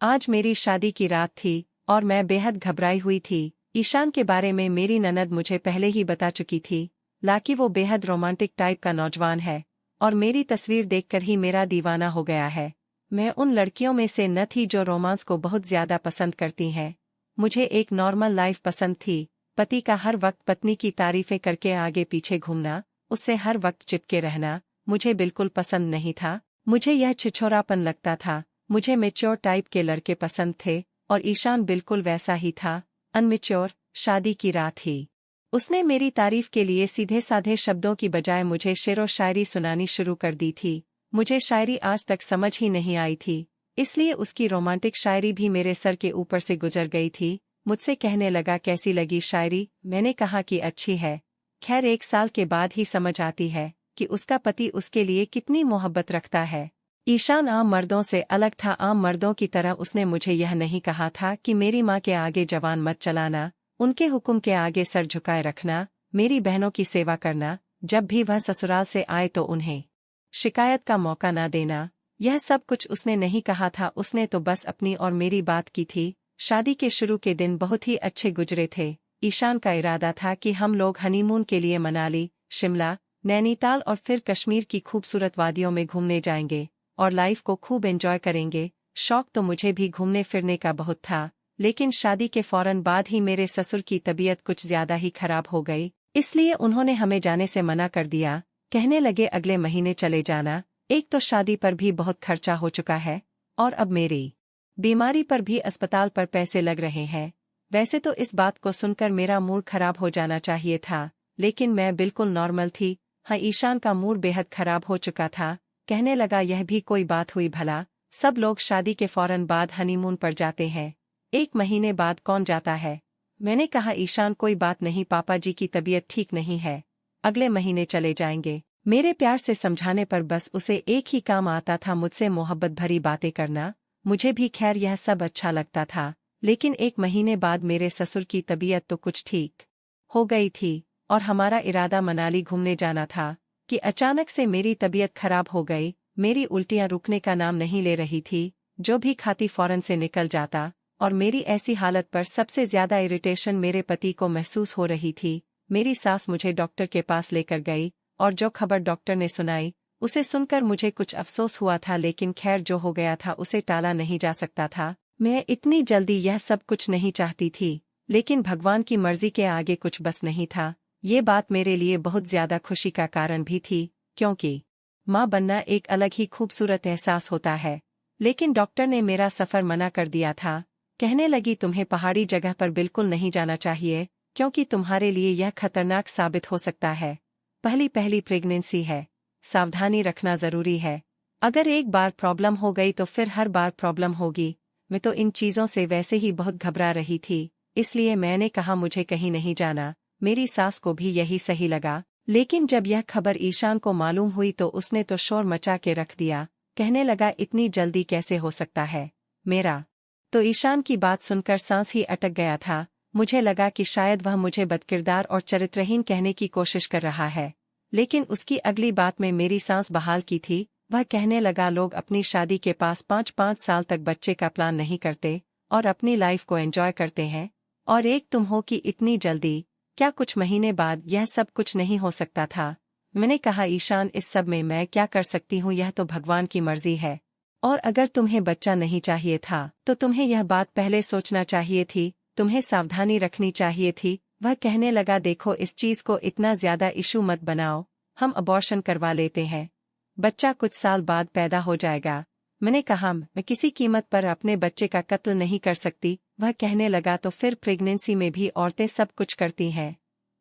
आज मेरी शादी की रात थी और मैं बेहद घबराई हुई थी। ईशान के बारे में मेरी ननद मुझे पहले ही बता चुकी थी, लाकि वो बेहद रोमांटिक टाइप का नौजवान है और मेरी तस्वीर देखकर ही मेरा दीवाना हो गया है। मैं उन लड़कियों में से न थी जो रोमांस को बहुत ज्यादा पसंद करती हैं। मुझे एक नॉर्मल लाइफ पसंद थी। पति का हर वक्त पत्नी की तारीफें करके आगे पीछे घूमना, उससे हर वक्त चिपके रहना मुझे बिल्कुल पसंद नहीं था। मुझे यह छिछोरापन लगता था। मुझे मैच्योर टाइप के लड़के पसंद थे और ईशान बिल्कुल वैसा ही था, अनमैच्योर। शादी की रात ही उसने मेरी तारीफ के लिए सीधे साधे शब्दों की बजाय मुझे शेरो शायरी सुनानी शुरू कर दी थी। मुझे शायरी आज तक समझ ही नहीं आई थी, इसलिए उसकी रोमांटिक शायरी भी मेरे सर के ऊपर से गुजर गई थी। मुझसे कहने लगा, कैसी लगी शायरी? मैंने कहा कि अच्छी है। खैर, 1 साल के बाद ही समझ आती है कि उसका पति उसके लिए कितनी मोहब्बत रखता है। ईशान आम मर्दों से अलग था। आम मर्दों की तरह उसने मुझे यह नहीं कहा था कि मेरी माँ के आगे जवान मत चलाना, उनके हुक्म के आगे सर झुकाए रखना, मेरी बहनों की सेवा करना, जब भी वह ससुराल से आए तो उन्हें शिकायत का मौका ना देना। यह सब कुछ उसने नहीं कहा था। उसने तो बस अपनी और मेरी बात की थी। शादी के शुरू के दिन बहुत ही अच्छे गुजरे थे। ईशान का इरादा था कि हम लोग हनीमून के लिए मनाली, शिमला, नैनीताल और फिर कश्मीर की खूबसूरत वादियों में घूमने जाएंगे और लाइफ को खूब एंजॉय करेंगे। शौक तो मुझे भी घूमने फिरने का बहुत था, लेकिन शादी के फौरन बाद ही मेरे ससुर की तबीयत कुछ ज्यादा ही खराब हो गई, इसलिए उन्होंने हमें जाने से मना कर दिया। कहने लगे, अगले महीने चले जाना। एक तो शादी पर भी बहुत खर्चा हो चुका है और अब मेरी बीमारी पर भी अस्पताल पर पैसे लग रहे हैं। वैसे तो इस बात को सुनकर मेरा मूड खराब हो जाना चाहिए था, लेकिन मैं बिल्कुल नॉर्मल थी। हाँ, ईशान का मूड बेहद खराब हो चुका था। कहने लगा, यह भी कोई बात हुई भला? सब लोग शादी के फौरन बाद हनीमून पर जाते हैं, 1 महीने बाद कौन जाता है? मैंने कहा, ईशान कोई बात नहीं, पापा जी की तबीयत ठीक नहीं है, अगले महीने चले जाएंगे। मेरे प्यार से समझाने पर बस उसे एक ही काम आता था, मुझसे मोहब्बत भरी बातें करना। मुझे भी खैर यह सब अच्छा लगता था, लेकिन 1 महीने बाद मेरे ससुर की तबीयत तो कुछ ठीक हो गई थी और हमारा इरादा मनाली घूमने जाना था कि अचानक से मेरी तबीयत खराब हो गई। मेरी उल्टियां रुकने का नाम नहीं ले रही थी। जो भी खाती फौरन से निकल जाता और मेरी ऐसी हालत पर सबसे ज्यादा इरिटेशन मेरे पति को महसूस हो रही थी। मेरी सास मुझे डॉक्टर के पास लेकर गई और जो खबर डॉक्टर ने सुनाई उसे सुनकर मुझे कुछ अफसोस हुआ था, लेकिन खैर जो हो गया था उसे टाला नहीं जा सकता था। मैं इतनी जल्दी यह सब कुछ नहीं चाहती थी, लेकिन भगवान की मर्जी के आगे कुछ बस नहीं था। ये बात मेरे लिए बहुत ज्यादा खुशी का कारण भी थी, क्योंकि माँ बनना एक अलग ही खूबसूरत एहसास होता है। लेकिन डॉक्टर ने मेरा सफर मना कर दिया था। कहने लगी, तुम्हें पहाड़ी जगह पर बिल्कुल नहीं जाना चाहिए, क्योंकि तुम्हारे लिए यह खतरनाक साबित हो सकता है। पहली प्रेगनेंसी है, सावधानी रखना जरूरी है। अगर एक बार प्रॉब्लम हो गई तो फिर हर बार प्रॉब्लम होगी। मैं तो इन चीजों से वैसे ही बहुत घबरा रही थी, इसलिए मैंने कहा मुझे कहीं नहीं जाना। मेरी सास को भी यही सही लगा, लेकिन जब यह खबर ईशान को मालूम हुई तो उसने तो शोर मचा के रख दिया। कहने लगा, इतनी जल्दी कैसे हो सकता है? मेरा तो ईशान की बात सुनकर सांस ही अटक गया था। मुझे लगा कि शायद वह मुझे बदकिरदार और चरित्रहीन कहने की कोशिश कर रहा है, लेकिन उसकी अगली बात में मेरी सांस बहाल की थी। वह कहने लगा, लोग अपनी शादी के पास 5-5 साल तक बच्चे का प्लान नहीं करते और अपनी लाइफ को एंजॉय करते हैं, और एक तुम हो कि इतनी जल्दी? क्या कुछ महीने बाद यह सब कुछ नहीं हो सकता था? मैंने कहा, ईशान, इस सब में मैं क्या कर सकती हूँ? यह तो भगवान की मर्जी है, और अगर तुम्हें बच्चा नहीं चाहिए था तो तुम्हें यह बात पहले सोचना चाहिए थी, तुम्हें सावधानी रखनी चाहिए थी। वह कहने लगा, देखो, इस चीज को इतना ज्यादा इशू मत बनाओ, हम अबॉर्शन करवा लेते हैं, बच्चा कुछ साल बाद पैदा हो जाएगा। मैंने कहा, मैं किसी कीमत पर अपने बच्चे का कत्ल नहीं कर सकती। वह कहने लगा, तो फिर प्रेगनेंसी में भी औरतें सब कुछ करती हैं,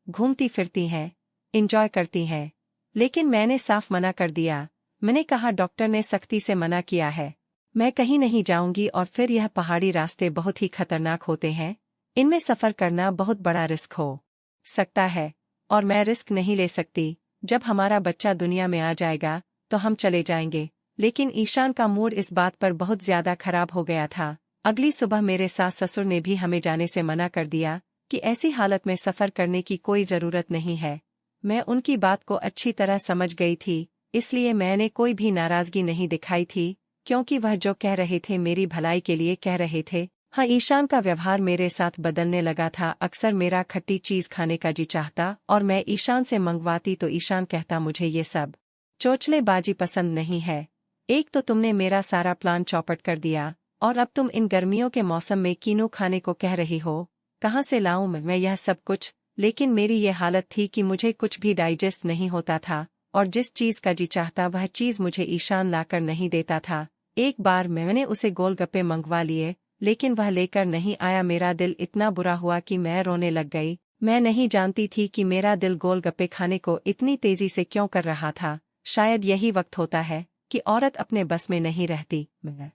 घूमती फिरती हैं, एंजॉय करती हैं। लेकिन मैंने साफ मना कर दिया। मैंने कहा, डॉक्टर ने सख्ती से मना किया है, मैं कहीं नहीं जाऊंगी, और फिर यह पहाड़ी रास्ते बहुत ही खतरनाक होते हैं, इनमें सफर करना बहुत बड़ा रिस्क हो सकता है और मैं रिस्क नहीं ले सकती। जब हमारा बच्चा दुनिया में आ जाएगा तो हम चले जाएंगे। लेकिन ईशान का मूड इस बात पर बहुत ज्यादा खराब हो गया था। अगली सुबह मेरे सास ससुर ने भी हमें जाने से मना कर दिया कि ऐसी हालत में सफर करने की कोई जरूरत नहीं है। मैं उनकी बात को अच्छी तरह समझ गई थी, इसलिए मैंने कोई भी नाराजगी नहीं दिखाई थी, क्योंकि वह जो कह रहे थे मेरी भलाई के लिए कह रहे थे। हाँ, ईशान का व्यवहार मेरे साथ बदलने लगा था। अक्सर मेरा खट्टी चीज खाने का जी चाहता और मैं ईशान से मंगवाती तो ईशान कहता मुझे ये सब चोचलेबाजी पसंद नहीं है। एक तो तुमने मेरा सारा प्लान चौपट कर दिया और अब तुम इन गर्मियों के मौसम में कीनू खाने को कह रही हो। कहाँ से लाऊं मैं यह सब कुछ? लेकिन मेरी ये हालत थी कि मुझे कुछ भी डाइजेस्ट नहीं होता था और जिस चीज का जी चाहता वह चीज मुझे ईशान लाकर नहीं देता था। एक बार मैंने उसे गोलगप्पे मंगवा लिए लेकिन वह लेकर नहीं आया। मेरा दिल इतना बुरा हुआ कि मैं रोने लग गई। मैं नहीं जानती थी कि मेरा दिल गोलगप्पे खाने को इतनी तेजी से क्यों कर रहा था। शायद यही वक्त होता है कि औरत अपने बस में नहीं रहती। मैं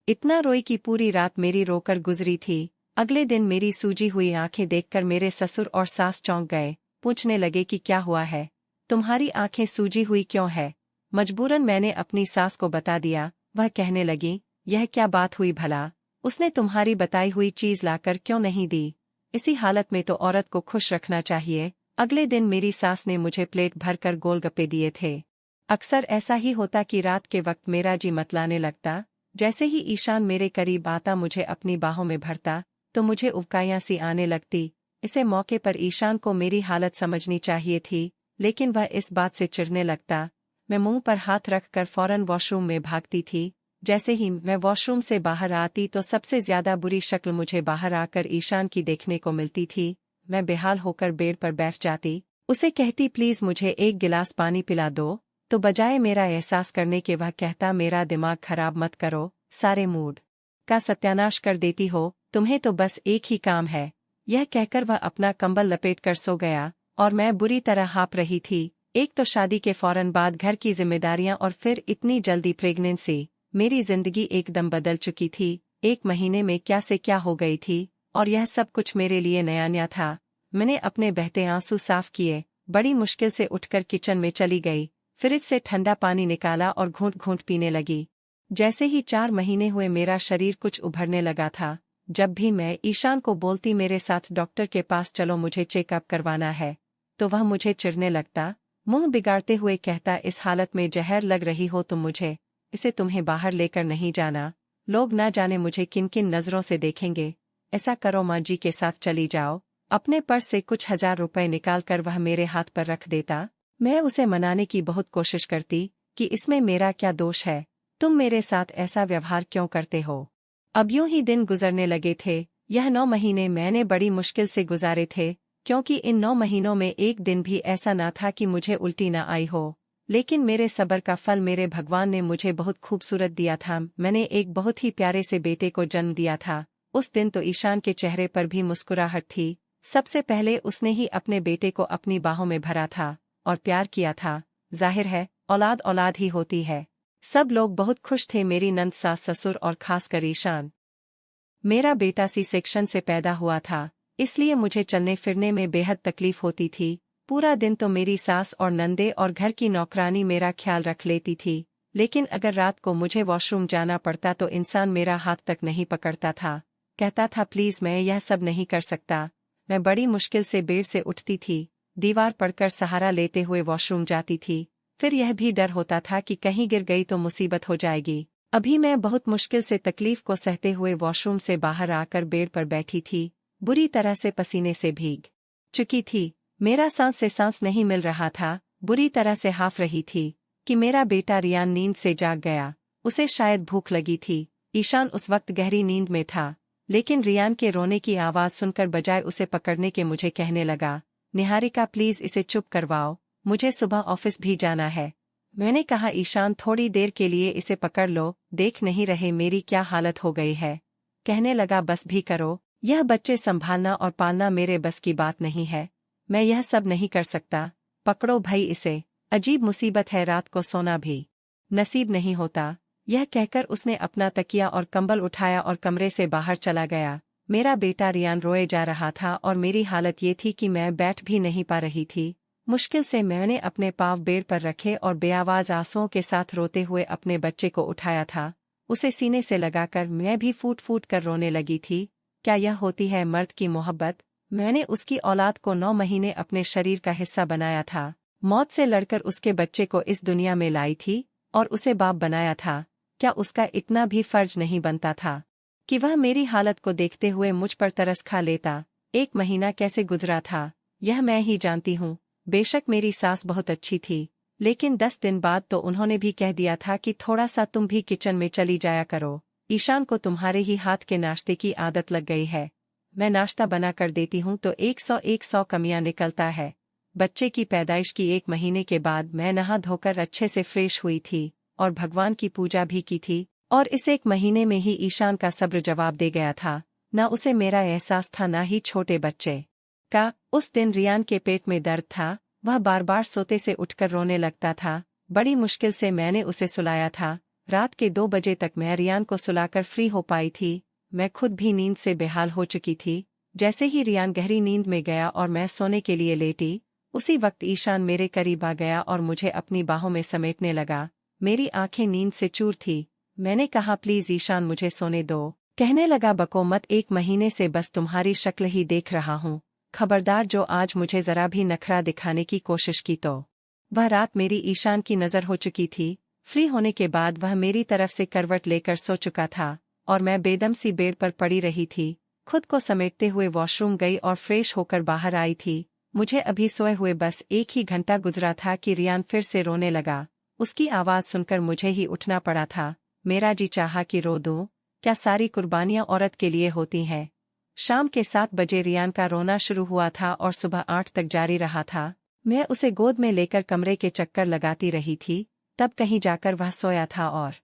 इतना रोई कि पूरी रात मेरी रोकर गुजरी थी। अगले दिन मेरी सूजी हुई आंखें देखकर मेरे ससुर और सास चौंक गए। पूछने लगे कि क्या हुआ है, तुम्हारी आंखें सूजी हुई क्यों है? मजबूरन मैंने अपनी सास को बता दिया। वह कहने लगी, यह क्या बात हुई भला? उसने तुम्हारी बताई हुई चीज लाकर क्यों नहीं दी? इसी हालत में तो औरत को खुश रखना चाहिए। अगले दिन मेरी सास ने मुझे प्लेट भरकर गोलगप्पे दिए थे। अक्सर ऐसा ही होता कि रात के वक्त मेरा जी मतलाने लगता। जैसे ही ईशान मेरे करीब आता मुझे अपनी बाहों में भरता तो मुझे उबकाइयां सी आने लगती। इसे मौके पर ईशान को मेरी हालत समझनी चाहिए थी लेकिन वह इस बात से चिढ़ने लगता। मैं मुंह पर हाथ रखकर फौरन वॉशरूम में भागती थी। जैसे ही मैं वॉशरूम से बाहर आती तो सबसे ज्यादा बुरी शक्ल मुझे बाहर आकर ईशान की देखने को मिलती थी। मैं बेहाल होकर बेड पर बैठ जाती। उसे कहती प्लीज मुझे एक गिलास पानी पिला दो, तो बजाय मेरा एहसास करने के वह कहता मेरा दिमाग खराब मत करो, सारे मूड का सत्यानाश कर देती हो, तुम्हें तो बस एक ही काम है। यह कहकर वह अपना कंबल लपेटकर सो गया और मैं बुरी तरह हाँप रही थी। एक तो शादी के फौरन बाद घर की जिम्मेदारियां और फिर इतनी जल्दी प्रेगनेंसी। मेरी जिंदगी एकदम बदल चुकी थी। 1 महीने में क्या से क्या हो गई थी और यह सब कुछ मेरे लिए नया नया था। मैंने अपने बहते आंसू साफ किए, बड़ी मुश्किल से उठकर किचन में चली गई, फ्रिज से ठंडा पानी निकाला और घूंट घूंट पीने लगी। जैसे ही 4 महीने हुए मेरा शरीर कुछ उभरने लगा था। जब भी मैं ईशान को बोलती मेरे साथ डॉक्टर के पास चलो मुझे चेकअप करवाना है, तो वह मुझे चिढ़ने लगता। मुंह बिगाड़ते हुए कहता इस हालत में जहर लग रही हो तुम मुझे, इसे तुम्हें बाहर लेकर नहीं जाना। लोग ना जाने मुझे किन किन नजरों से देखेंगे। ऐसा करो माँ जी के साथ चली जाओ। अपने पर्स से कुछ 1000 रुपए निकालकर वह मेरे हाथ पर रख देता। मैं उसे मनाने की बहुत कोशिश करती कि इसमें मेरा क्या दोष है, तुम मेरे साथ ऐसा व्यवहार क्यों करते हो। अब यूं ही दिन गुजरने लगे थे। यह 9 महीने मैंने बड़ी मुश्किल से गुजारे थे क्योंकि इन 9 महीनों में एक दिन भी ऐसा ना था कि मुझे उल्टी ना आई हो। लेकिन मेरे सब्र का फल मेरे भगवान ने मुझे बहुत खूबसूरत दिया था। मैंने एक बहुत ही प्यारे से बेटे को जन्म दिया था। उस दिन तो ईशान के चेहरे पर भी मुस्कुराहट थी। सबसे पहले उसने ही अपने बेटे को अपनी बाहों में भरा था और प्यार किया था। जाहिर है औलाद औलाद ही होती है। सब लोग बहुत खुश थे, मेरी नंद सास ससुर और खासकर ईशान। मेरा बेटा सी सेक्शन से पैदा हुआ था, इसलिए मुझे चलने फिरने में बेहद तकलीफ होती थी। पूरा दिन तो मेरी सास और नंदे और घर की नौकरानी मेरा ख्याल रख लेती थी। लेकिन अगर रात को मुझे वॉशरूम जाना पड़ता तो इंसान मेरा हाथ तक नहीं पकड़ता था। कहता था प्लीज मैं यह सब नहीं कर सकता। मैं बड़ी मुश्किल से बेड से उठती थी, दीवार पड़कर सहारा लेते हुए वॉशरूम जाती थी। फिर यह भी डर होता था कि कहीं गिर गई तो मुसीबत हो जाएगी। अभी मैं बहुत मुश्किल से तकलीफ को सहते हुए वॉशरूम से बाहर आकर बेड पर बैठी थी। बुरी तरह से पसीने से भीग चुकी थी। मेरा सांस से सांस नहीं मिल रहा था। बुरी तरह से हाफ रही थी कि मेरा बेटा रियान नींद से जाग गया। उसे शायद भूख लगी थी। ईशान उस वक्त गहरी नींद में था, लेकिन रियान के रोने की आवाज सुनकर बजाय उसे पकड़ने के मुझे कहने लगा, निहारिका प्लीज इसे चुप करवाओ, मुझे सुबह ऑफिस भी जाना है। मैंने कहा ईशान थोड़ी देर के लिए इसे पकड़ लो, देख नहीं रहे मेरी क्या हालत हो गई है। कहने लगा बस भी करो, यह बच्चे संभालना और पालना मेरे बस की बात नहीं है। मैं यह सब नहीं कर सकता, पकड़ो भाई इसे। अजीब मुसीबत है, रात को सोना भी नसीब नहीं होता। यह कहकर उसने अपना तकिया और कंबल उठाया और कमरे से बाहर चला गया। मेरा बेटा रियान रोए जा रहा था और मेरी हालत ये थी कि मैं बैठ भी नहीं पा रही थी। मुश्किल से मैंने अपने पाँव बेड पर रखे और बेआवाज आंसुओं के साथ रोते हुए अपने बच्चे को उठाया था। उसे सीने से लगाकर मैं भी फूट फूट कर रोने लगी थी। क्या यह होती है मर्द की मोहब्बत? मैंने उसकी औलाद को 9 महीने अपने शरीर का हिस्सा बनाया था। मौत से लड़कर उसके बच्चे को इस दुनिया में लाई थी और उसे बाप बनाया था। क्या उसका इतना भी फर्ज नहीं बनता था कि वह मेरी हालत को देखते हुए मुझ पर तरस खा लेता। 1 महीना कैसे गुजरा था, यह मैं ही जानती हूँ। बेशक मेरी सास बहुत अच्छी थी, लेकिन 10 दिन बाद तो उन्होंने भी कह दिया था कि थोड़ा सा तुम भी किचन में चली जाया करो। ईशान को तुम्हारे ही हाथ के नाश्ते की आदत लग गई है। मैं नाश्ता बना कर देती हूँ तो 100 कमियां निकलता है। बच्चे की पैदाइश की 1 महीने के बाद मैं नहा धोकर अच्छे से फ्रेश हुई थी और भगवान की पूजा भी की थी, और इस 1 महीने में ही ईशान का सब्र जवाब दे गया था। न उसे मेरा एहसास था, न ही छोटे बच्चे का। उस दिन रियान के पेट में दर्द था, वह बार बार सोते से उठकर रोने लगता था। बड़ी मुश्किल से मैंने उसे सुलाया था। रात के 2 बजे तक मैं रियान को सुलाकर फ्री हो पाई थी। मैं खुद भी नींद से बेहाल हो चुकी थी। जैसे ही रियान गहरी नींद में गया और मैं सोने के लिए लेटी, उसी वक्त ईशान मेरे करीब आ गया और मुझे अपनी बाहों में समेटने लगा। मेरी आंखें नींद से चूर थी। मैंने कहा, प्लीज ईशान मुझे सोने दो। कहने लगा, बको मत, 1 महीने से बस तुम्हारी शक्ल ही देख रहा हूँ। खबरदार जो आज मुझे जरा भी नखरा दिखाने की कोशिश की तो। वह रात मेरी ईशान की नजर हो चुकी थी। फ्री होने के बाद वह मेरी तरफ से करवट लेकर सो चुका था और मैं बेदम सी बेड पर पड़ी रही थी। खुद को समेटते हुए वॉशरूम गई और फ्रेश होकर बाहर आई थी। मुझे अभी सोए हुए बस 1 ही घंटा गुजरा था कि रियान फिर से रोने लगा। उसकी आवाज सुनकर मुझे ही उठना पड़ा था। मेरा जी चाहा कि रो दूं। क्या सारी कुर्बानियां औरत के लिए होती हैं? शाम के 7 बजे रियान का रोना शुरू हुआ था और सुबह 8 तक जारी रहा था। मैं उसे गोद में लेकर कमरे के चक्कर लगाती रही थी, तब कहीं जाकर वह सोया था और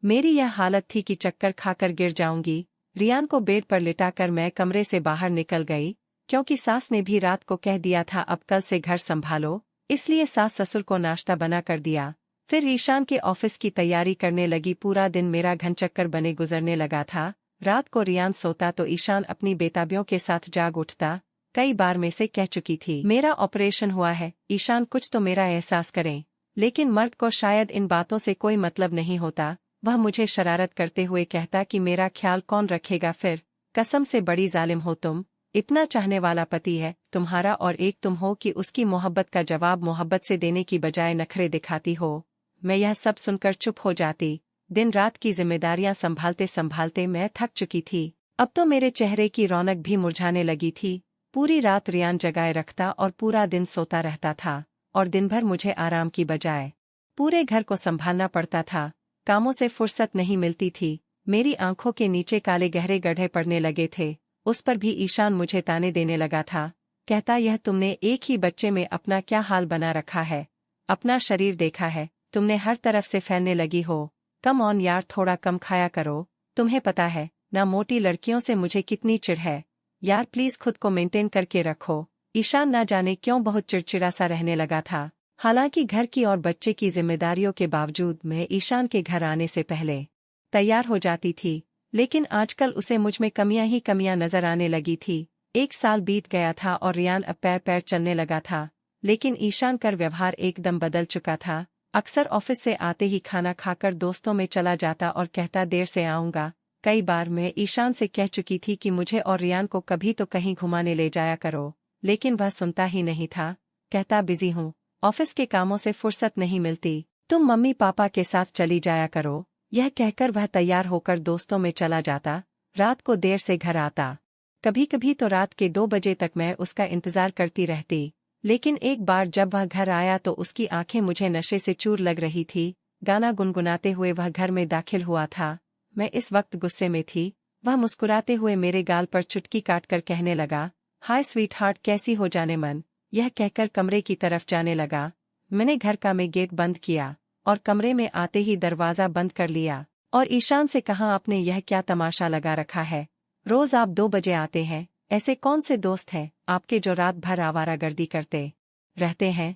मेरी यह हालत थी कि चक्कर खाकर गिर जाऊंगी। रियान को बेड पर लिटाकर मैं कमरे से बाहर निकल गई, क्योंकि सास ने भी रात को कह दिया था अब कल से घर संभालो, इसलिए सास ससुर को नाश्ता बना कर दिया। फिर ईशान के ऑफिस की तैयारी करने लगी। पूरा दिन मेरा घनचक्कर बने गुजरने लगा था। रात को रियान सोता तो ईशान अपनी बेताबियों के साथ जाग उठता। कई बार मैं से कह चुकी थी, मेरा ऑपरेशन हुआ है, ईशान कुछ तो मेरा एहसास करें। लेकिन मर्द को शायद इन बातों से कोई मतलब नहीं होता। वह मुझे शरारत करते हुए कहता कि मेरा ख्याल कौन रखेगा फिर। कसम से बड़ी जालिम हो तुम। इतना चाहने वाला पति है तुम्हारा और एक तुम हो कि उसकी मोहब्बत का जवाब मोहब्बत से देने की बजाय नखरे दिखाती हो। मैं यह सब सुनकर चुप हो जाती। दिन रात की जिम्मेदारियां संभालते संभालते मैं थक चुकी थी। अब तो मेरे चेहरे की रौनक भी मुरझाने लगी थी। पूरी रात रियान जगाए रखता और पूरा दिन सोता रहता था, और दिन भर मुझे आराम की बजाय पूरे घर को संभालना पड़ता था। कामों से फुर्सत नहीं मिलती थी। मेरी आंखों के नीचे काले गहरे गड्ढे पड़ने लगे थे। उस पर भी ईशान मुझे ताने देने लगा था। कहता, यह तुमने एक ही बच्चे में अपना क्या हाल बना रखा है। अपना शरीर देखा है, तुमने हर तरफ से फैलने लगी हो। कम ऑन यार, थोड़ा कम खाया करो। तुम्हें पता है ना मोटी लड़कियों से मुझे कितनी चिढ़ है। यार प्लीज खुद को मेंटेन करके रखो। ईशान ना जाने क्यों बहुत चिड़चिड़ा सा रहने लगा था। हालांकि घर की और बच्चे की जिम्मेदारियों के बावजूद मैं ईशान के घर आने से पहले तैयार हो जाती थी, लेकिन आजकल उसे मुझ में कमियां ही कमियां नजर आने लगी थी। 1 साल बीत गया था और रियान अब पैर पैर चलने लगा था, लेकिन ईशान का व्यवहार एकदम बदल चुका था। अक्सर ऑफिस से आते ही खाना खाकर दोस्तों में चला जाता और कहता, देर से आऊंगा। कई बार मैं ईशान से कह चुकी थी कि मुझे और रियान को कभी तो कहीं घुमाने ले जाया करो, लेकिन वह सुनता ही नहीं था। कहता, बिजी हूँ, ऑफिस के कामों से फुर्सत नहीं मिलती, तुम मम्मी पापा के साथ चली जाया करो। यह कहकर वह तैयार होकर दोस्तों में चला जाता। रात को देर से घर आता। कभी कभी तो रात के 2 बजे तक मैं उसका इंतजार करती रहती, लेकिन एक बार जब वह घर आया तो उसकी आंखें मुझे नशे से चूर लग रही थी। गाना गुनगुनाते हुए वह घर में दाखिल हुआ था। मैं इस वक्त गुस्से में थी। वह मुस्कुराते हुए मेरे गाल पर चुटकी काटकर कहने लगा, हाय स्वीट हार्ट, कैसी हो जाने मन। यह कहकर कमरे की तरफ जाने लगा। मैंने घर का में गेट बंद किया और कमरे में आते ही दरवाजा बंद कर लिया और ईशान से कहा, आपने यह क्या तमाशा लगा रखा है। रोज आप 2 बजे आते हैं, ऐसे कौन से दोस्त हैं आपके जो रात भर आवारागर्दी करते रहते हैं?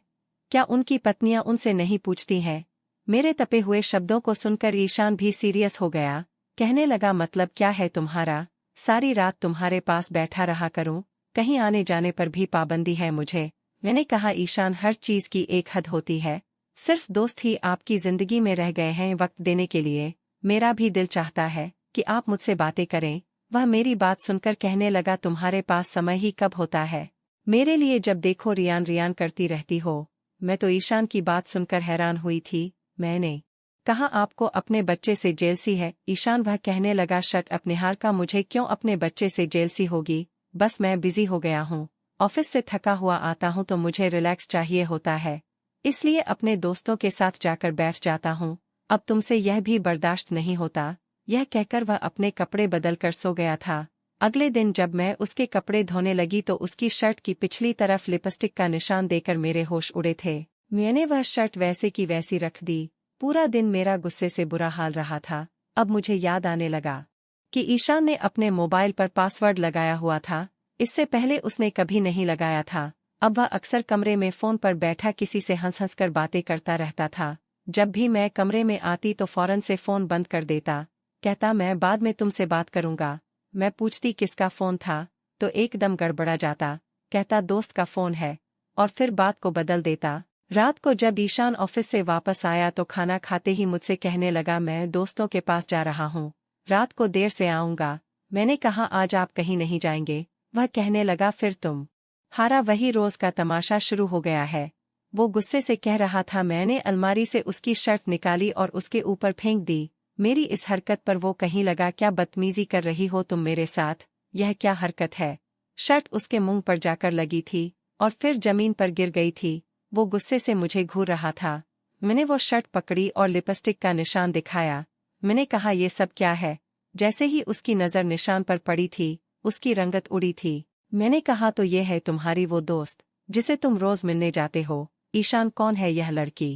क्या उनकी पत्नियां उनसे नहीं पूछती हैं? मेरे तपे हुए शब्दों को सुनकर ईशान भी सीरियस हो गया। कहने लगा, मतलब क्या है तुम्हारा? सारी रात तुम्हारे पास बैठा रहा करूं, कहीं आने जाने पर भी पाबंदी है मुझे। मैंने कहा, ईशान हर चीज की एक हद होती है। सिर्फ दोस्त ही आपकी जिंदगी में रह गए हैं वक्त देने के लिए। मेरा भी दिल चाहता है कि आप मुझसे बातें करें। वह मेरी बात सुनकर कहने लगा, तुम्हारे पास समय ही कब होता है मेरे लिए? जब देखो रियान रियान करती रहती हो। मैं तो ईशान की बात सुनकर हैरान हुई थी। मैंने कहा आपको अपने बच्चे से जेलसी है ईशान। वह कहने लगा शट अप निहारिका, मुझे क्यों अपने बच्चे से जेलसी होगी, बस मैं बिजी हो गया हूँ। ऑफिस से थका हुआ आता हूँ तो मुझे रिलैक्स चाहिए होता है, इसलिए अपने दोस्तों के साथ जाकर बैठ जाता हूँ। अब तुमसे यह भी बर्दाश्त नहीं होता। यह कहकर वह अपने कपड़े बदल कर सो गया था। अगले दिन जब मैं उसके कपड़े धोने लगी तो उसकी शर्ट की पिछली तरफ लिपस्टिक का निशान देकर मेरे होश उड़े थे। मैंने वह शर्ट वैसे की वैसी रख दी। पूरा दिन मेरा गुस्से से बुरा हाल रहा था। अब मुझे याद आने लगा कि ईशान ने अपने मोबाइल पर पासवर्ड लगाया हुआ था। इससे पहले उसने कभी नहीं लगाया था। अब वह अक्सर कमरे में फोन पर बैठा किसी से हंस हंस कर बातें करता रहता था। जब भी मैं कमरे में आती तो फौरन से फोन बंद कर देता। कहता मैं बाद में तुमसे बात करूंगा। मैं पूछती किसका फोन था तो एकदम गड़बड़ा जाता। कहता दोस्त का फोन है और फिर बात को बदल देता। रात को जब ईशान ऑफिस से वापस आया तो खाना खाते ही मुझसे कहने लगा मैं दोस्तों के पास जा रहा हूँ, रात को देर से आऊंगा। मैंने कहा आज आप कहीं नहीं जाएंगे। वह कहने लगा फिर तुम हारा, वही रोज का तमाशा शुरू हो गया है। वो गुस्से से कह रहा था। मैंने अलमारी से उसकी शर्ट निकाली और उसके ऊपर फेंक दी। मेरी इस हरकत पर वो कहीं लगा क्या बदतमीजी कर रही हो तुम मेरे साथ, यह क्या हरकत है। शर्ट उसके मुंह पर जाकर लगी थी और फिर जमीन पर गिर गई थी। वो गुस्से से मुझे घूर रहा था। मैंने वो शर्ट पकड़ी और लिपस्टिक का निशान दिखाया। मैंने कहा ये सब क्या है। जैसे ही उसकी नज़र निशान पर पड़ी थी उसकी रंगत उड़ी थी। मैंने कहा तो ये है तुम्हारी वो दोस्त जिसे तुम रोज मिलने जाते हो। ईशान कौन है यह लड़की।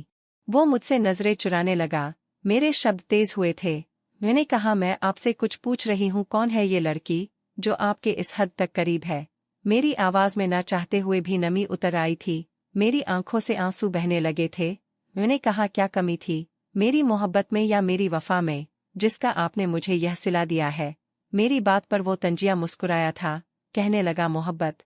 वो मुझसे नजरें चुराने लगा। मेरे शब्द तेज हुए थे। मैंने कहा मैं आपसे कुछ पूछ रही हूँ, कौन है ये लड़की जो आपके इस हद तक करीब है। मेरी आवाज में ना चाहते हुए भी नमी उतर आई थी। मेरी आंखों से आंसू बहने लगे थे। मैंने कहा क्या कमी थी मेरी मोहब्बत में या मेरी वफा में जिसका आपने मुझे यह सिला दिया है। मेरी बात पर वो तंजिया मुस्कुराया था। कहने लगा मोहब्बत।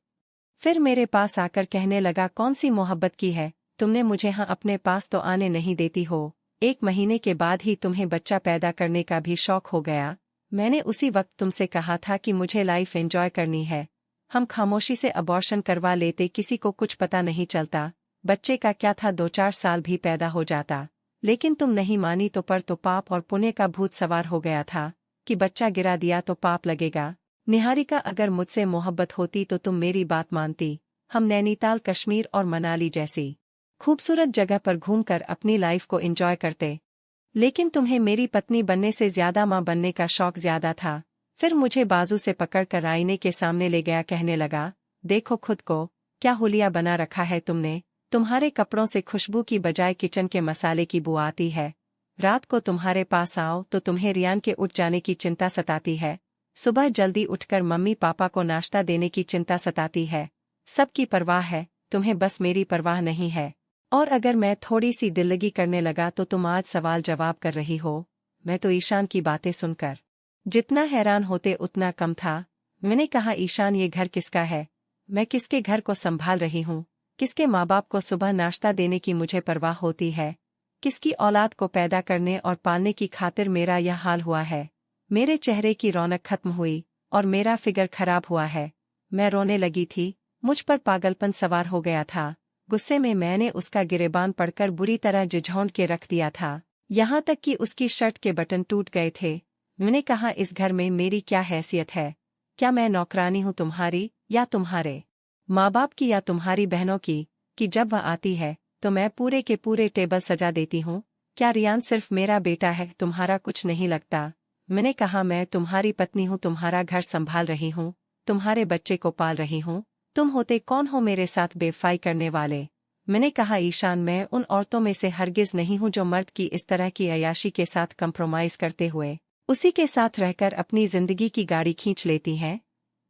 फिर मेरे पास आकर कहने लगा कौन सी मोहब्बत की है, तुमने मुझे यहाँ अपने पास तो आने नहीं देती हो। 1 महीने के बाद ही तुम्हें बच्चा पैदा करने का भी शौक हो गया। मैंने उसी वक्त तुमसे कहा था कि मुझे लाइफ एंजॉय करनी है। हम खामोशी से अबॉर्शन करवा लेते, किसी को कुछ पता नहीं चलता। बच्चे का क्या था 2-4 साल भी पैदा हो जाता। लेकिन तुम नहीं मानी तो पर तो पाप और पुण्य का भूत सवार हो गया था कि बच्चा गिरा दिया तो पाप लगेगा। निहारिका अगर मुझसे मोहब्बत होती तो तुम मेरी बात मानती। हम नैनीताल, कश्मीर और मनाली जैसी खूबसूरत जगह पर घूमकर अपनी लाइफ को एंजॉय करते। लेकिन तुम्हें मेरी पत्नी बनने से ज्यादा माँ बनने का शौक ज्यादा था। फिर मुझे बाजू से पकड़कर आईने के सामने ले गया। कहने लगा देखो खुद को, क्या हुलिया बना रखा है तुमने। तुम्हारे कपड़ों से खुशबू की बजाय किचन के मसाले की बू आती है। रात को तुम्हारे पास आओ तो तुम्हें रियान के उठ जाने की चिंता सताती है। सुबह जल्दी उठकर मम्मी पापा को नाश्ता देने की चिंता सताती है। सबकी परवाह है, तुम्हें बस मेरी परवाह नहीं है। और अगर मैं थोड़ी सी दिल्लगी करने लगा तो तुम आज सवाल जवाब कर रही हो। मैं तो ईशान की बातें सुनकर जितना हैरान होते उतना कम था। मैंने कहा ईशान ये घर किसका है, मैं किसके घर को संभाल रही हूँ। किसके माँ बाप को सुबह नाश्ता देने की मुझे परवाह होती है। किसकी औलाद को पैदा करने और पालने की खातिर मेरा यह हाल हुआ है। मेरे चेहरे की रौनक खत्म हुई और मेरा फिगर खराब हुआ है। मैं रोने लगी थी। मुझ पर पागलपन सवार हो गया था। गुस्से में मैंने उसका गिरेबान पड़कर बुरी तरह झिझोड़ के रख दिया था। यहाँ तक कि उसकी शर्ट के बटन टूट गए थे। मैंने कहा इस घर में मेरी क्या हैसियत है। क्या मैं नौकरानी हूँ तुम्हारी, या तुम्हारे माँ बाप की, या तुम्हारी बहनों की, कि जब वह आती है तो मैं पूरे के पूरे टेबल सजा देती हूँ। क्या रियान सिर्फ मेरा बेटा है, तुम्हारा कुछ नहीं लगता। मैंने कहा मैं तुम्हारी पत्नी हूँ, तुम्हारा घर संभाल रही हूँ, तुम्हारे बच्चे को पाल रही हूँ। तुम होते कौन हो मेरे साथ बेवफाई करने वाले। मैंने कहा ईशान मैं उन औरतों में से हरगिज नहीं हूँ जो मर्द की इस तरह की अय्याशी के साथ कंप्रोमाइज करते हुए उसी के साथ रहकर अपनी जिंदगी की गाड़ी खींच लेती हैं।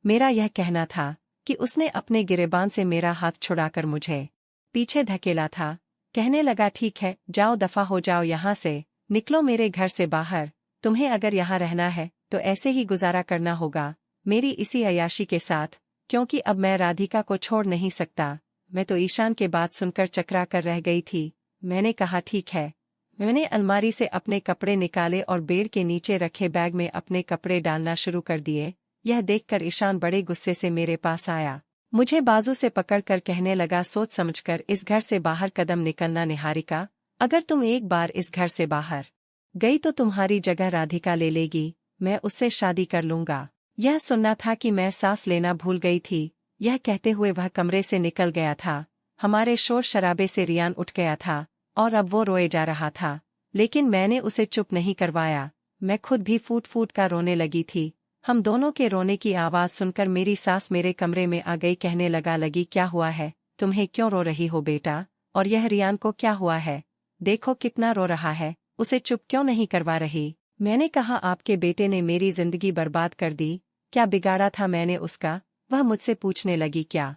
मेरा यह कहना था कि उसने अपने गिरेबान से मेरा हाथ छुड़ाकर मुझे पीछे धकेला था। कहने लगा ठीक है, जाओ दफा हो जाओ यहाँ से, निकलो मेरे घर से बाहर। तुम्हें अगर यहाँ रहना है तो ऐसे ही गुजारा करना होगा मेरी इसी अय्याशी के साथ, क्योंकि अब मैं राधिका को छोड़ नहीं सकता। मैं तो ईशान के बात सुनकर चकरा कर रह गई थी। मैंने कहा ठीक है। मैंने अलमारी से अपने कपड़े निकाले और बेड के नीचे रखे बैग में अपने कपड़े डालना शुरू कर दिए। यह देखकर ईशान बड़े गुस्से से मेरे पास आया। मुझे बाजू से पकड़कर कहने लगा सोच समझकर इस घर से बाहर कदम निकलना निहारिका। अगर तुम एक बार इस घर से बाहर गई तो तुम्हारी जगह राधिका ले लेगी, मैं उससे शादी कर लूंगा। यह सुनना था कि मैं सांस लेना भूल गई थी। यह कहते हुए वह कमरे से निकल गया था। हमारे शोर शराबे से रियान उठ गया था और अब वो रोए जा रहा था, लेकिन मैंने उसे चुप नहीं करवाया। मैं खुद भी फूट फूट कर रोने लगी थी। हम दोनों के रोने की आवाज़ सुनकर मेरी सास मेरे कमरे में आ गई। कहने लगी क्या हुआ है, तुम्हें क्यों रो रही हो बेटा, और यह रियान को क्या हुआ है, देखो कितना रो रहा है, उसे चुप क्यों नहीं करवा रही। मैंने कहा आपके बेटे ने मेरी जिंदगी बर्बाद कर दी, क्या बिगाड़ा था मैंने उसका। वह मुझसे पूछने लगी क्या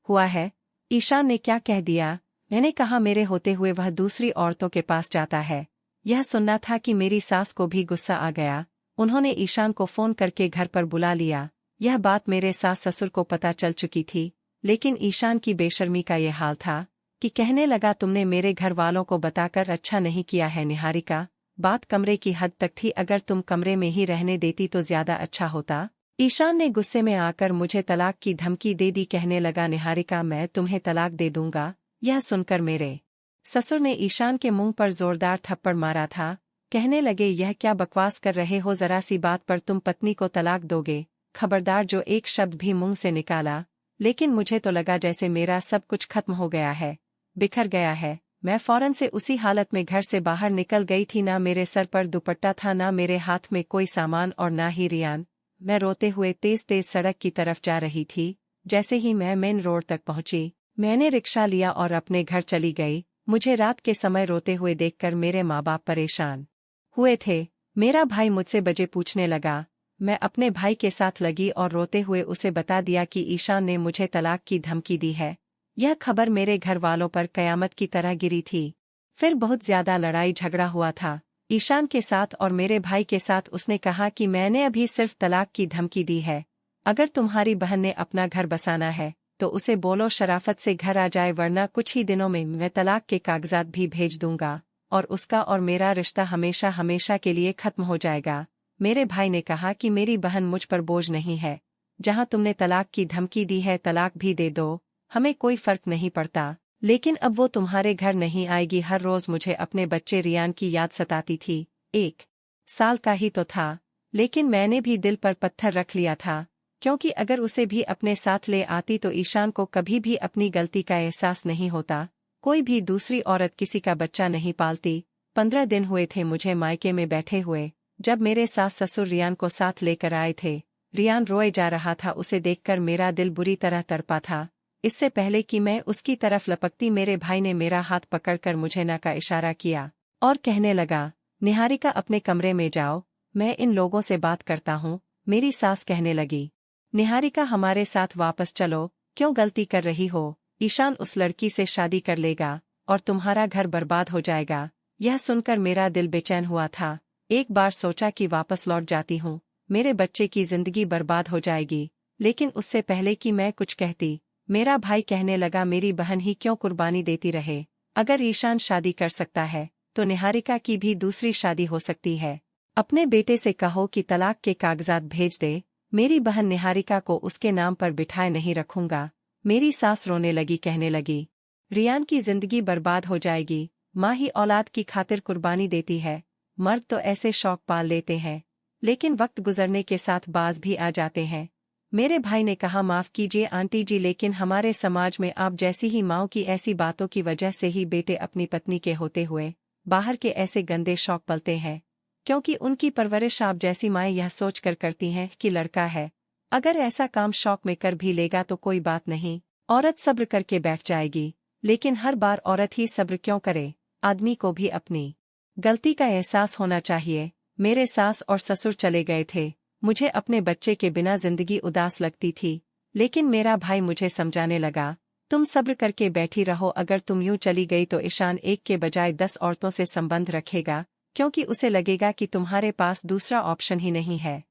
हुआ है, ईशान ने क्या कह दिया। मैंने कहा मेरे होते हुए वह दूसरी औरतों के पास जाता है। यह सुनना था कि मेरी सास को भी गुस्सा आ गया। उन्होंने ईशान को फोन करके घर पर बुला लिया। यह बात मेरे सास ससुर को पता चल चुकी थी, लेकिन ईशान की बेशर्मी का यह हाल था कि कहने लगा तुमने मेरे घर वालों को बताकर अच्छा नहीं किया है निहारिका। बात कमरे की हद तक थी, अगर तुम कमरे में ही रहने देती तो ज्यादा अच्छा होता। ईशान ने गुस्से में आकर मुझे तलाक की धमकी दे दी। कहने लगा निहारिका मैं तुम्हें तलाक दे दूंगा। यह सुनकर मेरे ससुर ने ईशान के मुंह पर जोरदार थप्पड़ मारा था। कहने लगे यह क्या बकवास कर रहे हो, जरा सी बात पर तुम पत्नी को तलाक दोगे, खबरदार जो एक शब्द भी मुंह से निकाला। लेकिन मुझे तो लगा जैसे मेरा सब कुछ खत्म हो गया है, बिखर गया है। मैं फौरन से उसी हालत में घर से बाहर निकल गई थी। ना मेरे सर पर दुपट्टा था, ना मेरे हाथ में कोई सामान, और ना ही रियान। मैं रोते हुए तेज तेज सड़क की तरफ जा रही थी। जैसे ही मैं मेन रोड तक पहुंची, मैंने रिक्शा लिया और अपने घर चली गई। मुझे रात के समय रोते हुए देखकर मेरे माँ बाप परेशान हुए थे। मेरा भाई मुझसे बजे पूछने लगा। मैं अपने भाई के साथ लगी और रोते हुए उसे बता दिया कि ईशान ने मुझे तलाक की धमकी दी है। यह खबर मेरे घर वालों पर कयामत की तरह गिरी थी। फिर बहुत ज्यादा लड़ाई झगड़ा हुआ था ईशान के साथ और मेरे भाई के साथ। उसने कहा कि मैंने अभी सिर्फ तलाक की धमकी दी है, अगर तुम्हारी बहन ने अपना घर बसाना है तो उसे बोलो शराफत से घर आ जाए, वरना कुछ ही दिनों में मैं तलाक के कागजात भी भेज दूंगा और उसका और मेरा रिश्ता हमेशा हमेशा के लिए खत्म हो जाएगा। मेरे भाई ने कहा कि मेरी बहन मुझ पर बोझ नहीं है, जहां तुमने तलाक की धमकी दी है तलाक भी दे दो, हमें कोई फर्क नहीं पड़ता। लेकिन अब वो तुम्हारे घर नहीं आएगी। हर रोज मुझे अपने बच्चे रियान की याद सताती थी। 1 साल का ही तो था, लेकिन मैंने भी दिल पर पत्थर रख लिया था, क्योंकि अगर उसे भी अपने साथ ले आती तो ईशान को कभी भी अपनी गलती का एहसास नहीं होता। कोई भी दूसरी औरत किसी का बच्चा नहीं पालती। 15 दिन हुए थे मुझे मायके में बैठे हुए, जब मेरे सास ससुर रियान को साथ लेकर आए थे। रियान रोए जा रहा था, उसे देखकर मेरा दिल बुरी तरह तड़पा था। इससे पहले कि मैं उसकी तरफ लपकती, मेरे भाई ने मेरा हाथ पकड़कर मुझे ना का इशारा किया और कहने लगा निहारिका अपने कमरे में जाओ, मैं इन लोगों से बात करता हूँ। मेरी सास कहने लगी निहारिका हमारे साथ वापस चलो, क्यों गलती कर रही हो, ईशान उस लड़की से शादी कर लेगा और तुम्हारा घर बर्बाद हो जाएगा। यह सुनकर मेरा दिल बेचैन हुआ था। एक बार सोचा कि वापस लौट जाती हूँ, मेरे बच्चे की जिंदगी बर्बाद हो जाएगी। लेकिन उससे पहले कि मैं कुछ कहती, मेरा भाई कहने लगा मेरी बहन ही क्यों कुर्बानी देती रहे, अगर ईशान शादी कर सकता है तो निहारिका की भी दूसरी शादी हो सकती है। अपने बेटे से कहो कि तलाक के कागजात भेज दे, मेरी बहन निहारिका को उसके नाम पर बिठाए नहीं रखूंगा। मेरी सास रोने लगी, कहने लगी रियान की जिंदगी बर्बाद हो जाएगी, माँ ही औलाद की खातिर कुर्बानी देती है। मर्द तो ऐसे शौक पाल लेते हैं, लेकिन वक्त गुजरने के साथ बाज भी आ जाते हैं। मेरे भाई ने कहा माफ कीजिए आंटी जी, लेकिन हमारे समाज में आप जैसी ही माँओं की ऐसी बातों की वजह से ही बेटे अपनी पत्नी के होते हुए बाहर के ऐसे गंदे शौक पलते हैं, क्योंकि उनकी परवरिश आप जैसी माएँ यह सोच कर करती हैं कि लड़का है, अगर ऐसा काम शौक में कर भी लेगा तो कोई बात नहीं, औरत सब्र करके बैठ जाएगी। लेकिन हर बार औरत ही सब्र क्यों करे, आदमी को भी अपनी गलती का एहसास होना चाहिए। मेरे सास और ससुर चले गए थे, मुझे अपने बच्चे के बिना जिंदगी उदास लगती थी। लेकिन मेरा भाई मुझे समझाने लगा तुम सब्र करके बैठी रहो, अगर तुम यूं चली गई तो ईशान एक के बजाय 10 औरतों से संबंध रखेगा, क्योंकि उसे लगेगा कि तुम्हारे पास दूसरा ऑप्शन ही नहीं है।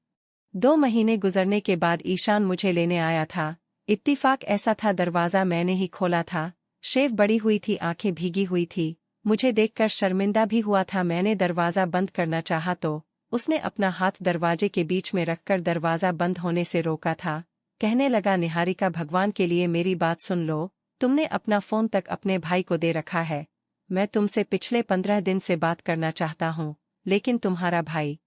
2 महीने गुजरने के बाद ईशान मुझे लेने आया था। इत्तिफाक ऐसा था दरवाजा मैंने ही खोला था। शेव बड़ी हुई थी, आंखें भीगी हुई थी, मुझे देखकर शर्मिंदा भी हुआ था। मैंने दरवाजा बंद करना चाहा तो उसने अपना हाथ दरवाजे के बीच में रखकर दरवाजा बंद होने से रोका था। कहने लगा निहारिका भगवान के लिए मेरी बात सुन लो, तुमने अपना फोन तक अपने भाई को दे रखा है। मैं तुमसे पिछले 15 दिन से बात करना चाहता हूँ, लेकिन तुम्हारा भाई।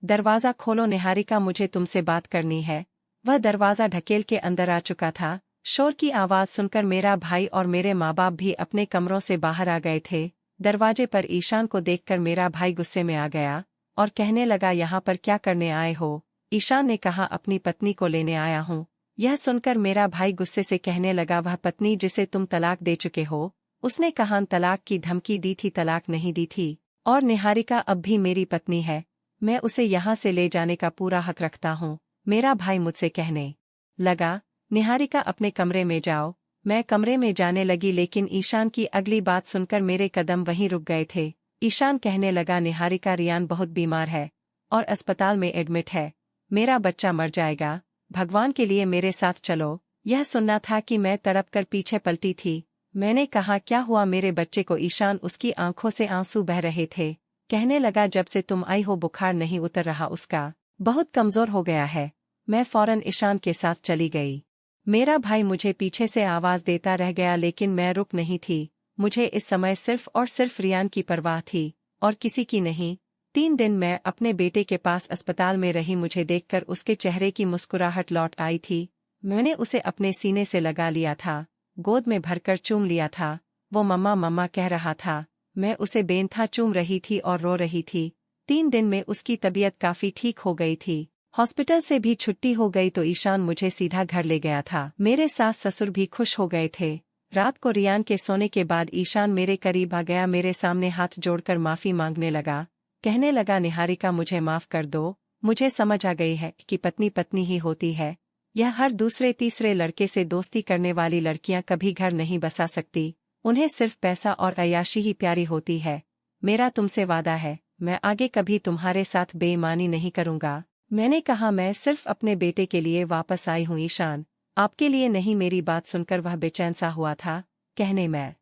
दरवाज़ा खोलो निहारिका, मुझे तुमसे बात करनी है। वह दरवाज़ा ढकेल के अंदर आ चुका था। शोर की आवाज़ सुनकर मेरा भाई और मेरे माँ बाप भी अपने कमरों से बाहर आ गए थे। दरवाजे पर ईशान को देखकर मेरा भाई गुस्से में आ गया और कहने लगा, यहाँ पर क्या करने आए हो? ईशान ने कहा, अपनी पत्नी को लेने आया हूँ। यह सुनकर मेरा भाई गुस्से से कहने लगा, वह पत्नी जिसे तुम तलाक दे चुके हो? उसने कहा, तलाक की धमकी दी थी, तलाक नहीं दी थी। और निहारिका अब भी मेरी पत्नी है, मैं उसे यहाँ से ले जाने का पूरा हक रखता हूँ। मेरा भाई मुझसे कहने लगा, निहारिका अपने कमरे में जाओ। मैं कमरे में जाने लगी, लेकिन ईशान की अगली बात सुनकर मेरे कदम वहीं रुक गए थे। ईशान कहने लगा, निहारिका, रियान बहुत बीमार है और अस्पताल में एडमिट है। मेरा बच्चा मर जाएगा, भगवान के लिए मेरे साथ चलो। यह सुनना था कि मैं तड़प कर पीछे पलटी थी। मैंने कहा, क्या हुआ मेरे बच्चे को? ईशान, उसकी आंखों से आंसू बह रहे थे। कहने लगा, जब से तुम आई हो बुखार नहीं उतर रहा उसका, बहुत कमजोर हो गया है। मैं फौरन ईशान के साथ चली गई। मेरा भाई मुझे पीछे से आवाज देता रह गया, लेकिन मैं रुक नहीं थी। मुझे इस समय सिर्फ और सिर्फ रियान की परवाह थी और किसी की नहीं। 3 दिन मैं अपने बेटे के पास अस्पताल में रही। मुझे देखकर उसके चेहरे की मुस्कुराहट लौट आई थी। मैंने उसे अपने सीने से लगा लिया था, गोद में भरकर चूम लिया था। वो मम्मा मम्मा कह रहा था। मैं उसे बेनथा चूम रही थी और रो रही थी। 3 दिन में उसकी तबीयत काफी ठीक हो गई थी। हॉस्पिटल से भी छुट्टी हो गई तो ईशान मुझे सीधा घर ले गया था। मेरे सास ससुर भी खुश हो गए थे। रात को रियान के सोने के बाद ईशान मेरे करीब आ गया, मेरे सामने हाथ जोड़कर माफी मांगने लगा। कहने लगा, निहारिका, मुझे माफ कर दो। मुझे समझ आ गई है कि पत्नी पत्नी ही होती है। यह हर दूसरे तीसरे लड़के से दोस्ती करने वाली लड़कियां कभी घर नहीं बसा सकती। उन्हें सिर्फ पैसा और अय्याशी ही प्यारी होती है। मेरा तुमसे वादा है, मैं आगे कभी तुम्हारे साथ बेईमानी नहीं करूंगा। मैंने कहा, मैं सिर्फ अपने बेटे के लिए वापस आई हूँ ईशान, आपके लिए नहीं। मेरी बात सुनकर वह बेचैन सा हुआ था। कहने, मैं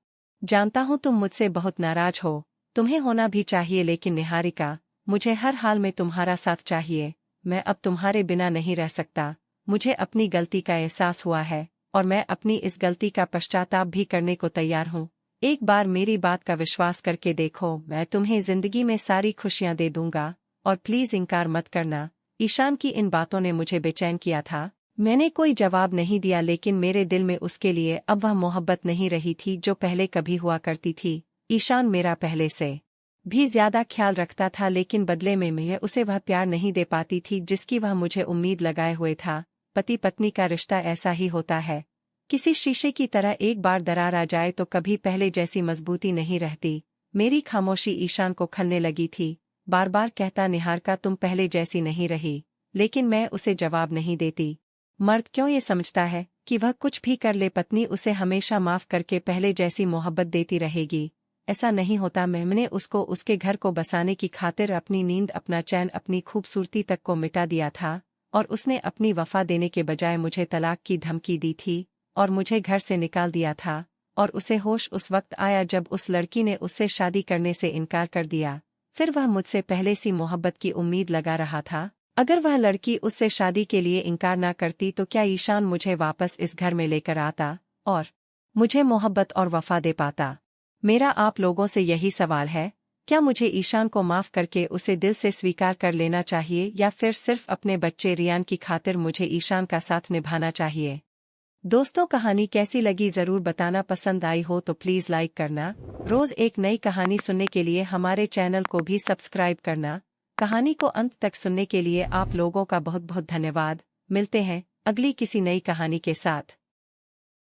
जानता हूँ तुम मुझसे बहुत नाराज हो, तुम्हें होना भी चाहिए, लेकिन निहारिका, मुझे हर हाल में तुम्हारा साथ चाहिए। मैं अब तुम्हारे बिना नहीं रह सकता। मुझे अपनी गलती का एहसास हुआ है और मैं अपनी इस गलती का पश्चाताप भी करने को तैयार हूँ। एक बार मेरी बात का विश्वास करके देखो, मैं तुम्हें जिंदगी में सारी खुशियाँ दे दूंगा और प्लीज इनकार मत करना। ईशान की इन बातों ने मुझे बेचैन किया था। मैंने कोई जवाब नहीं दिया, लेकिन मेरे दिल में उसके लिए अब वह मोहब्बत नहीं रही थी जो पहले कभी हुआ करती थी। ईशान मेरा पहले से भी ज्यादा ख्याल रखता था, लेकिन बदले में मैं उसे वह प्यार नहीं दे पाती थी जिसकी वह मुझे उम्मीद लगाए हुए था। पति पत्नी का रिश्ता ऐसा ही होता है, किसी शीशे की तरह एक बार दरार आ जाए तो कभी पहले जैसी मजबूती नहीं रहती। मेरी खामोशी ईशान को खलने लगी थी। बार बार कहता, निहारिका, तुम पहले जैसी नहीं रही, लेकिन मैं उसे जवाब नहीं देती। मर्द क्यों ये समझता है कि वह कुछ भी कर ले, पत्नी उसे हमेशा माफ करके पहले जैसी मोहब्बत देती रहेगी? ऐसा नहीं होता। मैंने उसको उसके घर को बसाने की खातिर अपनी नींद, अपना चैन, अपनी खूबसूरती तक को मिटा दिया था और उसने अपनी वफा देने के बजाय मुझे तलाक की धमकी दी थी और मुझे घर से निकाल दिया था। और उसे होश उस वक्त आया जब उस लड़की ने उससे शादी करने से इनकार कर दिया। फिर वह मुझसे पहले सी मोहब्बत की उम्मीद लगा रहा था। अगर वह लड़की उससे शादी के लिए इनकार ना करती तो क्या ईशान मुझे वापस इस घर में लेकर आता और मुझे मोहब्बत और वफा दे पाता? मेरा आप लोगों से यही सवाल है, क्या मुझे ईशान को माफ करके उसे दिल से स्वीकार कर लेना चाहिए या फिर सिर्फ अपने बच्चे रियान की खातिर मुझे ईशान का साथ निभाना चाहिए? दोस्तों, कहानी कैसी लगी जरूर बताना। पसंद आई हो तो प्लीज लाइक करना। रोज एक नई कहानी सुनने के लिए हमारे चैनल को भी सब्सक्राइब करना। कहानी को अंत तक सुनने के लिए आप लोगों का बहुत बहुत धन्यवाद। मिलते हैं अगली किसी नई कहानी के साथ।